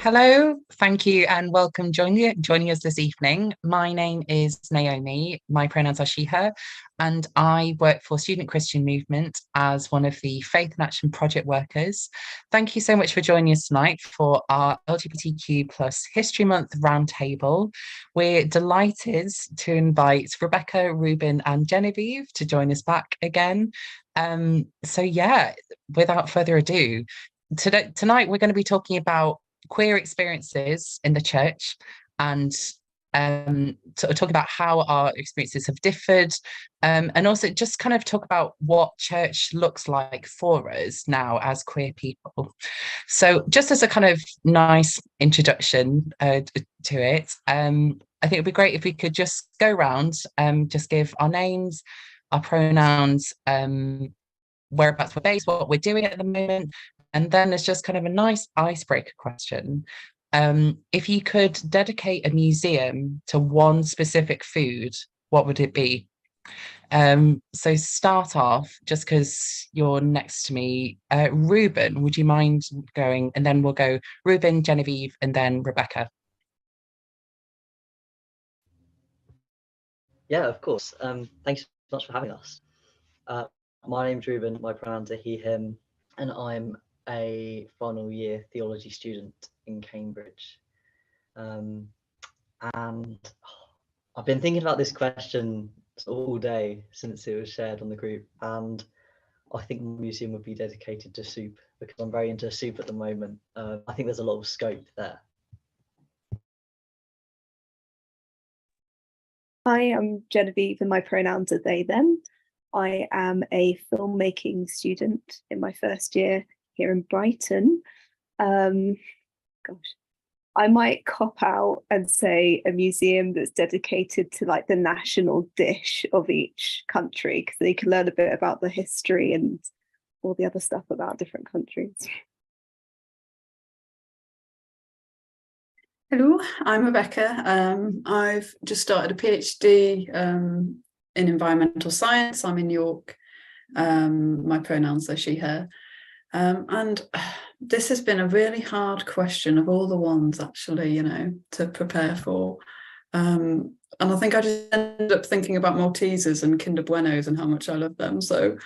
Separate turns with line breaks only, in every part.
Hello, thank you, and welcome joining us this evening. My name is Naomi. My pronouns are she, her, and I work for Student Christian Movement as one of the Faith and Action project workers. Thank you so much for joining us tonight for our LGBTQ plus History Month roundtable. We're delighted to invite Rebecca, Ruben, and Genevieve to join us back again. Without further ado, tonight we're going to be talking about queer experiences in the church and sort of talk about how our experiences have differed, and also just kind of talk about what church looks like for us now as queer people. So just as a kind of nice introduction to it, I think it'd be great if we could just go around, just give our names, our pronouns, whereabouts we're based, what we're doing at the moment. And then there's just kind of a nice icebreaker question. If you could dedicate a museum to one specific food, what would it be? So start off, just because you're next to me, Ruben, would you mind going? And then we'll go Ruben, Genevieve, and then Rebecca.
Yeah, of course. Thanks so much for having us. My name's Ruben, my pronouns are he, him, and I'm a final year theology student in Cambridge. And I've been thinking about this question all day since it was shared on the group, and I think the museum would be dedicated to soup because I'm very into soup at the moment. I think there's a lot of scope there.
Hi, I'm Genevieve and my pronouns are they, them. I am a filmmaking student in my first year here in Brighton. I might cop out and say a museum that's dedicated to like the national dish of each country, because they can learn a bit about the history and all the other stuff about different countries.
Hello, I'm Rebecca. I've just started a PhD in environmental science. I'm in York. My pronouns are she, her. And this has been a really hard question of all the ones, actually, to prepare for. And I think I just ended up thinking about Maltesers and Kinder Buenos and how much I love them. So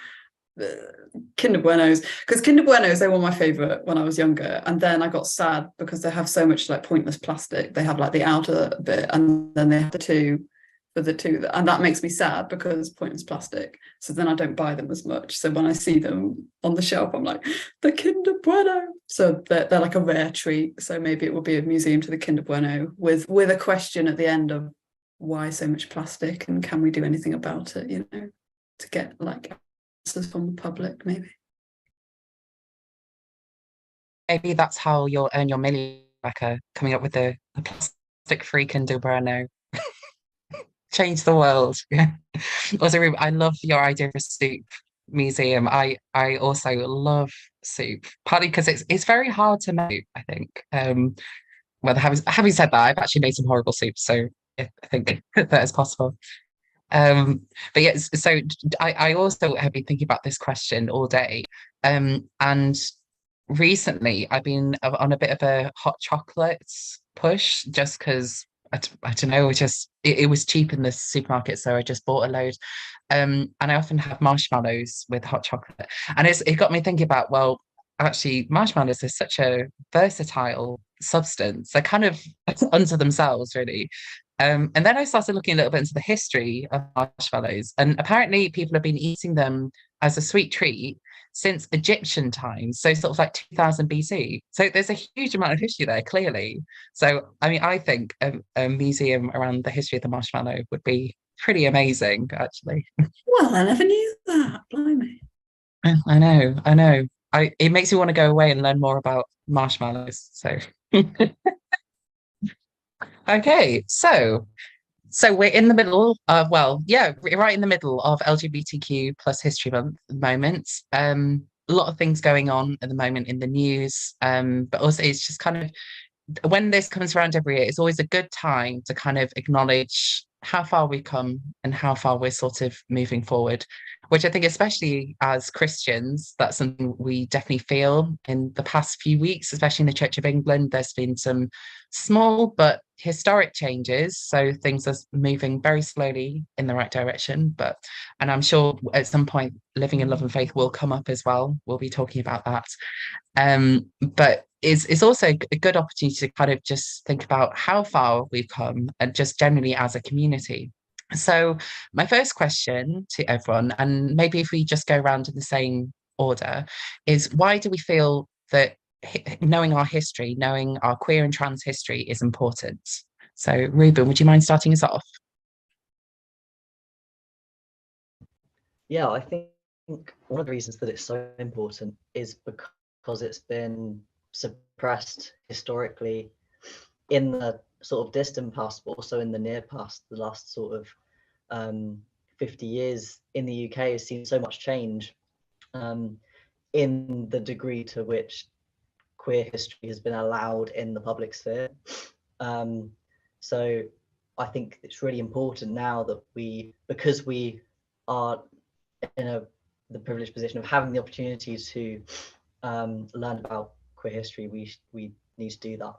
Kinder Buenos, because Kinder Buenos, they were my favorite when I was younger, and then I got sad because they have so much like pointless plastic. They have like the outer bit, and then they have the two, and that makes me sad because pointless plastic. So then I don't buy them as much. So when I see them on the shelf, I'm like, the Kinder Bueno. So they're like a rare treat. So maybe it will be a museum to the Kinder Bueno with a question at the end of why so much plastic and can we do anything about it, to get like from the public, maybe.
Maybe that's how you'll earn your million, Rebecca, coming up with the plastic-free Kinder Bueno. Change the world. Yeah. Also, Ruben, I love your idea of a soup museum. I also love soup, partly because it's very hard to make, I think. Well, having said that, I've actually made some horrible soup, so I think that is possible. But yes, so I also have been thinking about this question all day. And recently I've been on a bit of a hot chocolates push just because I don't know, it was cheap in the supermarket, so I just bought a load. And I often have marshmallows with hot chocolate. And it got me thinking about, well, actually marshmallows are such a versatile substance. They're kind of unto themselves, really. And then I started looking a little bit into the history of marshmallows, and apparently people have been eating them as a sweet treat since Egyptian times, so sort of like 2000 BC. So there's a huge amount of history there, clearly. So, I mean, I think a museum around the history of the marshmallow would be pretty amazing, actually.
Well, I never knew that. Blimey.
I know. It makes me want to go away and learn more about marshmallows. So. Okay, so we're in the middle of, well, yeah, right in the middle of LGBTQ plus History Month at the moment. A lot of things going on at the moment in the news, but also it's just kind of, when this comes around every year, it's always a good time to kind of acknowledge how far we've come and how far we're sort of moving forward, which I think, especially as Christians, that's something we definitely feel in the past few weeks, especially in the Church of England. There's been some small but historic changes. So things are moving very slowly in the right direction. And I'm sure at some point, living in love and faith will come up as well. We'll be talking about that. But it's also a good opportunity to kind of just think about how far we've come and just generally as a community. So my first question to everyone, and maybe if we just go around in the same order, is why do we feel that knowing our history, knowing our queer and trans history is important? So Ruben, would you mind starting us off?
Yeah, I think one of the reasons that it's so important is because it's been suppressed historically in the sort of distant past, but also in the near past. The last sort of 50 years in the UK has seen so much change in the degree to which queer history has been allowed in the public sphere. So I think it's really important now that because we are in the privileged position of having the opportunity to learn about queer history, we need to do that.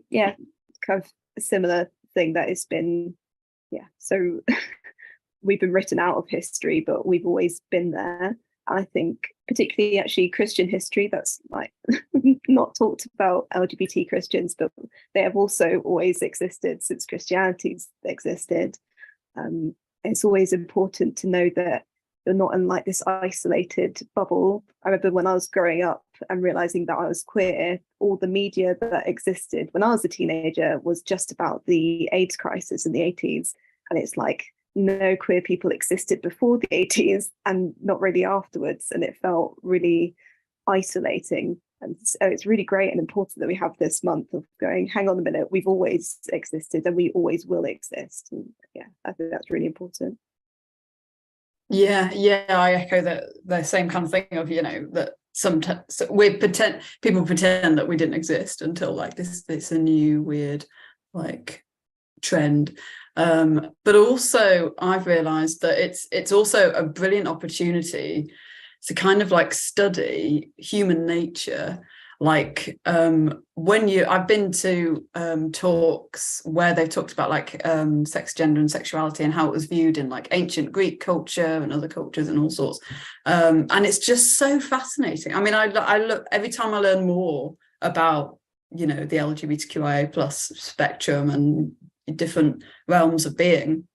Yeah, kind of a similar thing that has been, so we've been written out of history, but we've always been there. I think particularly actually Christian history, that's like not talked about LGBT Christians, but they have also always existed since Christianity's existed. It's always important to know that you're not in like this isolated bubble. I remember when I was growing up and realizing that I was queer, all the media that existed when I was a teenager was just about the AIDS crisis in the 80s. And it's like no queer people existed before the 80s and not really afterwards, and it felt really isolating. And so it's really great and important that we have this month of going, hang on a minute, we've always existed and we always will exist. And yeah, I think that's really important.
Yeah, I echo the same kind of thing of, you know, that sometimes people pretend that we didn't exist until like this it's a new weird like trend. But also I've realized that it's also a brilliant opportunity to kind of like study human nature. Like I've been to talks where they've talked about like sex, gender and sexuality and how it was viewed in like ancient Greek culture and other cultures and all sorts, and it's just so fascinating. I mean, I look every time I learn more about, you know, the LGBTQIA plus spectrum and different realms of being,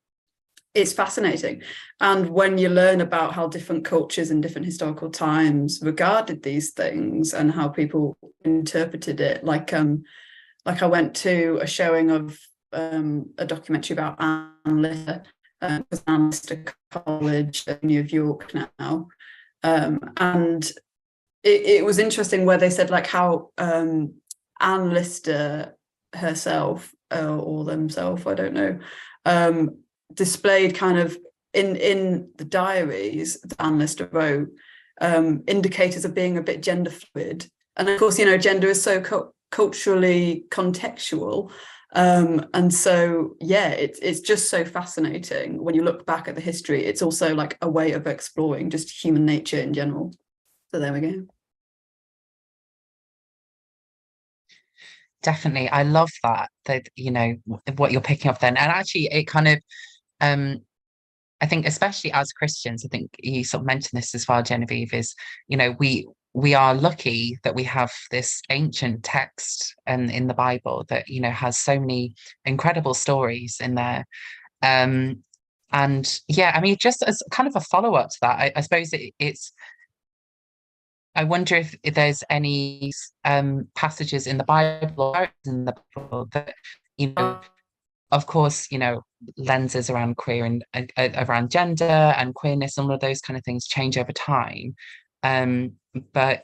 it's fascinating. And when you learn about how different cultures in different historical times regarded these things and how people interpreted it, like I went to a showing of a documentary about Anne Lister, because Anne Lister College in New York now, and it was interesting where they said like how Anne Lister herself or themselves, I don't know, displayed kind of in the diaries that Anne Lister wrote, indicators of being a bit gender fluid. And of course, you know, gender is so culturally contextual. And so, yeah, it's just so fascinating when you look back at the history. It's also like a way of exploring just human nature in general. So there we go.
Definitely. I love that you know, what you're picking up then. And actually it kind of, I think especially as Christians, I think you sort of mentioned this as well, Genevieve, is, you know, we are lucky that we have this ancient text in the Bible that, you know, has so many incredible stories in there. And yeah, I mean, just as kind of a follow-up to that, I suppose I wonder if there's any passages in the Bible that, you know, of course, you know, lenses around queer and around gender and queerness and all of those kind of things change over time. But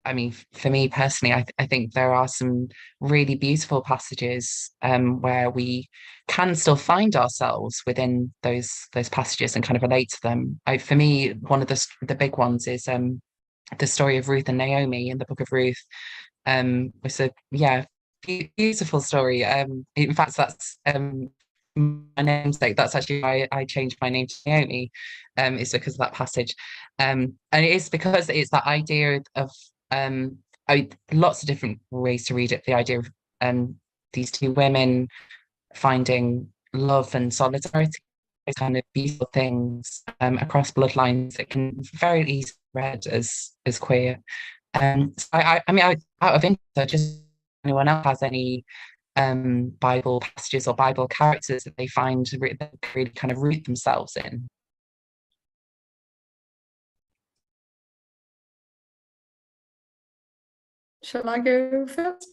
I mean, for me personally, I think there are some really beautiful passages where we can still find ourselves within those passages and kind of relate to them. For me, one of the big ones is the story of Ruth and Naomi in the book of Ruth. It's a beautiful story. In fact, that's my namesake. That's actually why I changed my name to Naomi. It's because of that passage. And it is because it's that idea of lots of different ways to read it. The idea of these two women finding love and solidarity, kind of beautiful things across bloodlines that can very easily be read as queer. So I mean, out of interest, just anyone else has any Bible passages or Bible characters that they find that really kind of root themselves in?
Shall I go first?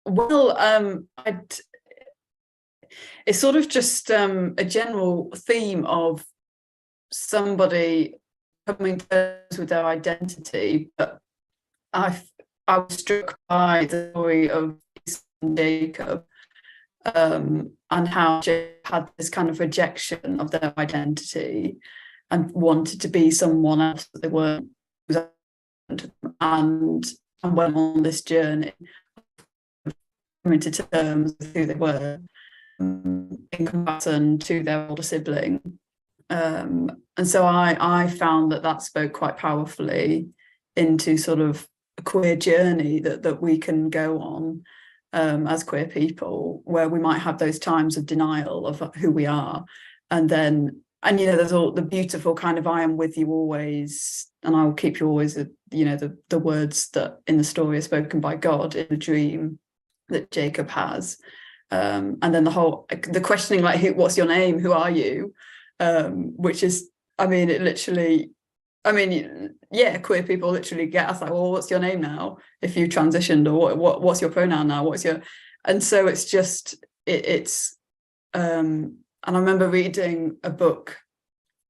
Well, it's sort of just a general theme of somebody coming to terms with their identity. But I was struck by the story of Jacob, and how Jacob had this kind of rejection of their identity and wanted to be someone else that they weren't, and went on this journey coming to terms with who they were in comparison to their older sibling. And so I found that spoke quite powerfully into sort of a queer journey that we can go on as queer people, where we might have those times of denial of who we are, and you know, there's all the beautiful kind of I am with you always and I will keep you always, you know, the words that in the story are spoken by God in the dream that Jacob has, and then the questioning, like, what's your name, who are you, which is, I mean, it literally, I mean, yeah, queer people literally get asked, like, well, what's your name now if you transitioned, or what's your pronoun now, and so it's just it's and I remember reading a book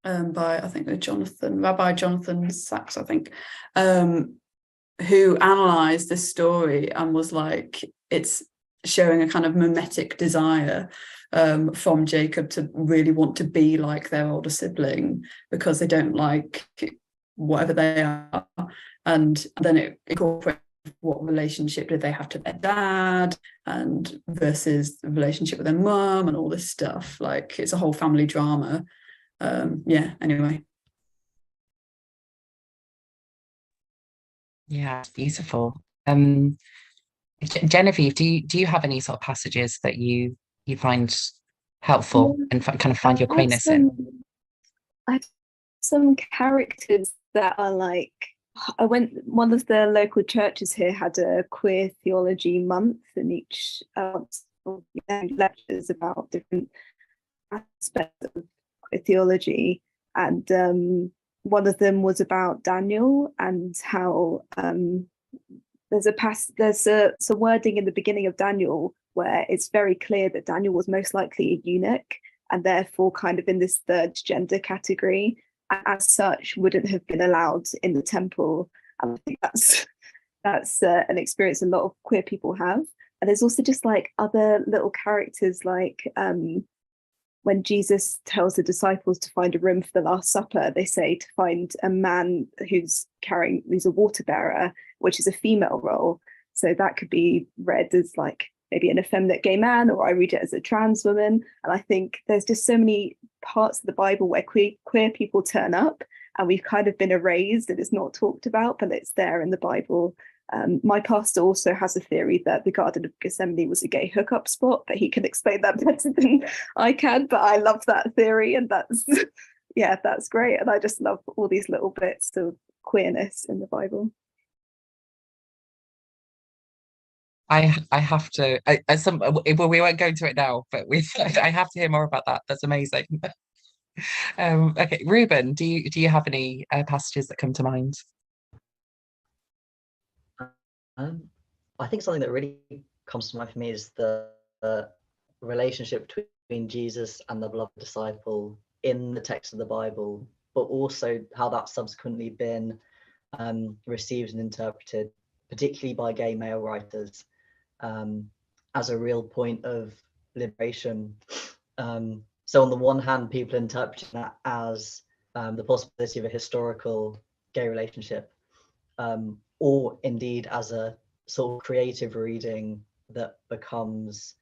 by, I think, Rabbi Jonathan Sachs, I think, who analysed this story and was like, it's showing a kind of mimetic desire from Jacob to really want to be like their older sibling because they don't like whatever they are. And then it incorporates what relationship did they have to their dad and versus the relationship with their mum and all this stuff. Like, it's a whole family drama. Anyway.
Yeah, it's beautiful. Genevieve, do you have any sort of passages that you find helpful and kind of find your queerness in?
I have some characters that are like, one of the local churches here had a queer theology month, and each lectures about different aspects of queer theology, and one of them was about Daniel and how there's a wording in the beginning of Daniel where it's very clear that Daniel was most likely a eunuch and therefore kind of in this third gender category, and as such wouldn't have been allowed in the temple. And I think that's an experience a lot of queer people have. And there's also just like other little characters, like when Jesus tells the disciples to find a room for the Last Supper, they say to find a man who's a water bearer, which is a female role. So that could be read as like maybe an effeminate gay man, or I read it as a trans woman. And I think there's just so many parts of the Bible where queer people turn up and we've kind of been erased and it's not talked about, but it's there in the Bible. My pastor also has a theory that the Garden of Gethsemane was a gay hookup spot, but he can explain that better than I can. But I love that theory, and that's great. And I just love all these little bits of queerness in the Bible.
I have to. We won't go into it now, but I have to hear more about that. That's amazing. Okay, Ruben, do you have any passages that come to mind?
I think something that really comes to mind for me is the relationship between Jesus and the beloved disciple in the text of the Bible, but also how that's subsequently been received and interpreted, particularly by gay male writers, as a real point of liberation. So on the one hand, people interpreting that as the possibility of a historical gay relationship, or indeed as a sort of creative reading that becomes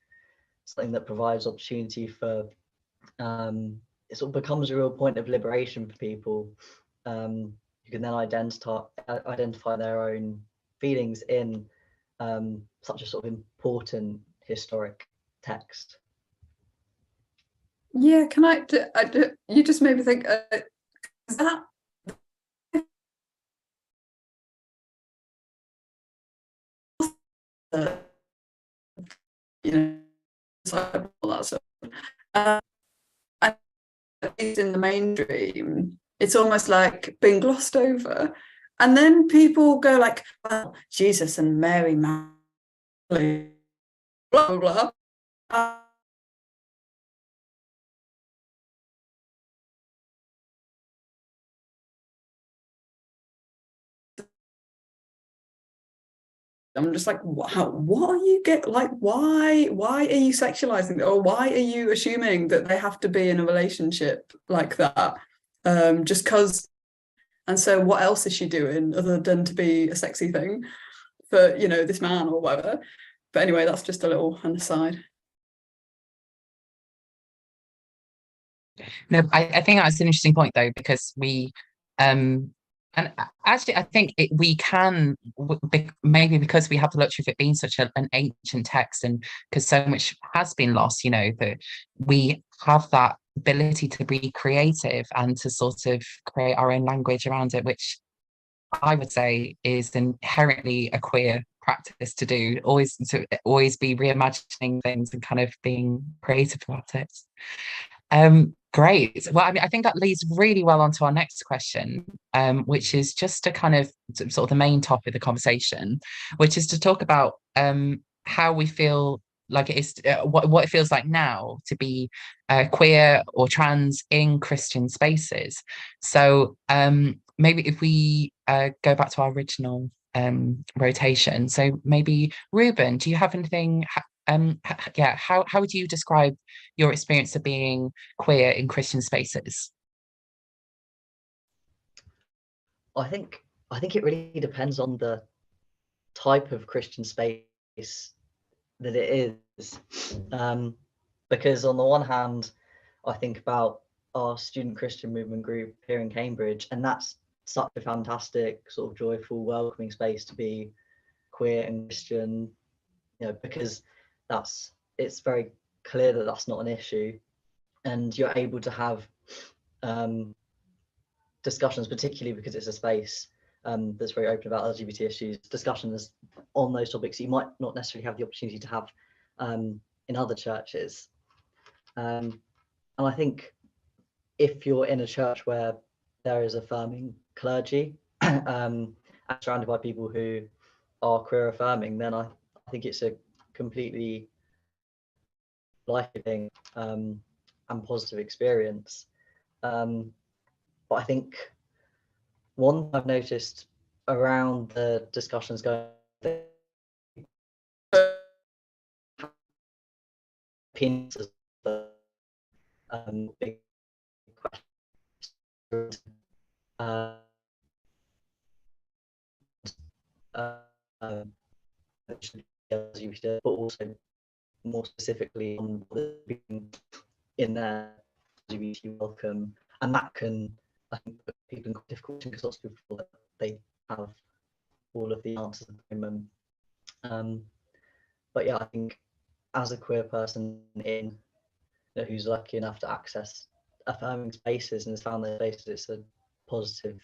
something that provides opportunity for, it sort of becomes a real point of liberation for people who can then identify their own feelings in such a sort of important historic text.
Yeah, can I you just made me think, is that all that stuff. At least in the mainstream, it's almost like being glossed over, and then people go like, "Well, Jesus and Mary, blah blah blah." I'm just like, what are you why are you sexualizing it, or why are you assuming that they have to be in a relationship like that just because? And so what else is she doing other than to be a sexy thing for, this man or whatever? But anyway, that's just a little an aside.
No, I think that's an interesting point though, because we and actually I think we can, maybe because we have the luxury of it being such an ancient text, and because so much has been lost, that we have that ability to be creative and to sort of create our own language around it, which I would say is inherently a queer practice to do, always be reimagining things and kind of being creative about it. Great. Well, I mean, I think that leads really well onto our next question, which is just to kind of sort of the main topic of the conversation, which is to talk about how we feel like it is, what it feels like now to be queer or trans in Christian spaces. So maybe if we go back to our original rotation, so maybe Ruben, do you have anything? Yeah, how would you describe your experience of being queer in Christian spaces?
I think it really depends on the type of Christian space that it is. Because on the one hand, I think about our student Christian movement group here in Cambridge, and that's such a fantastic, sort of joyful, welcoming space to be queer and Christian, because it's very clear that that's not an issue, and you're able to have discussions, particularly because it's a space that's very open about LGBT issues, discussions on those topics you might not necessarily have the opportunity to have in other churches. And I think if you're in a church where there is affirming clergy and surrounded by people who are queer affirming, then I think it's a completely life-giving and positive experience. But I think one I've noticed around the discussions going, opinions as the big question, but also more specifically on being in their LGBT welcome, and that can, I think, put people in quite difficult because lots of people feel that they have all of the answers at the moment. But yeah, I think as a queer person who's lucky enough to access affirming spaces and has found those spaces, it's a positive.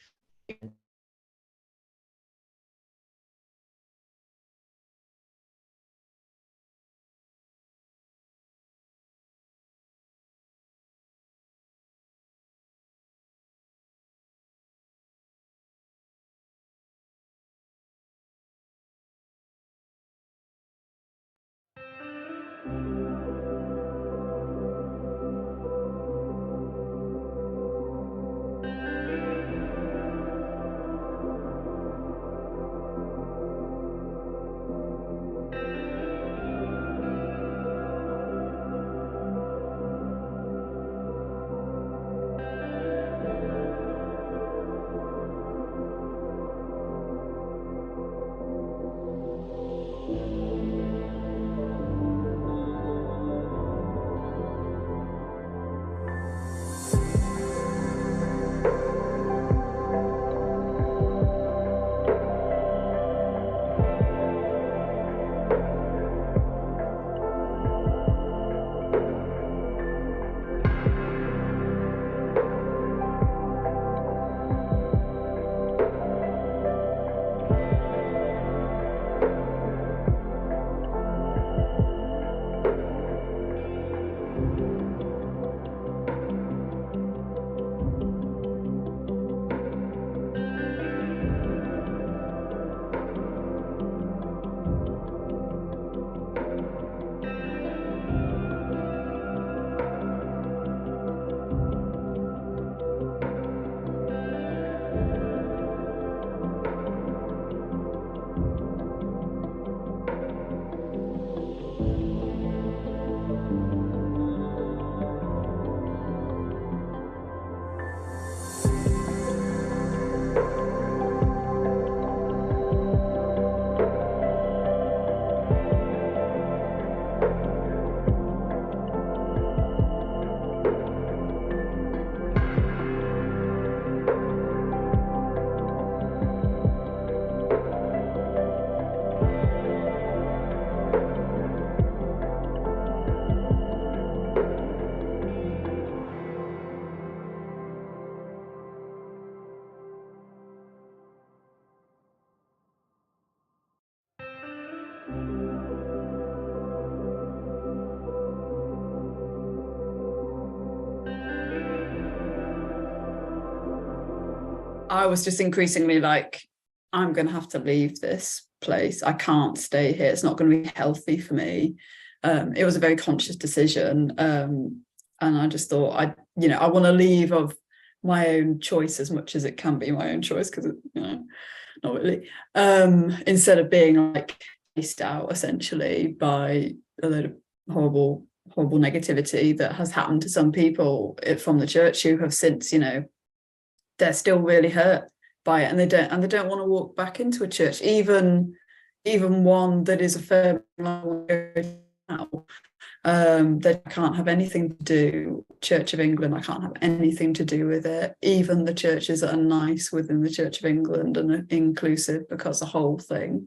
I was just increasingly like, I'm going to have to leave this place. I can't stay here. It's not going to be healthy for me. it was a very conscious decision, and I just thought I want to leave of my own choice as much as it can be my own choice, because not really, instead of being like chased out essentially by a load of horrible negativity that has happened to some people from the church who have since, they're still really hurt by it, and they don't want to walk back into a church, even one that is affirming now. They can't have anything to do. Church of England, I can't have anything to do with it. Even the churches that are nice within the Church of England and inclusive, because the whole thing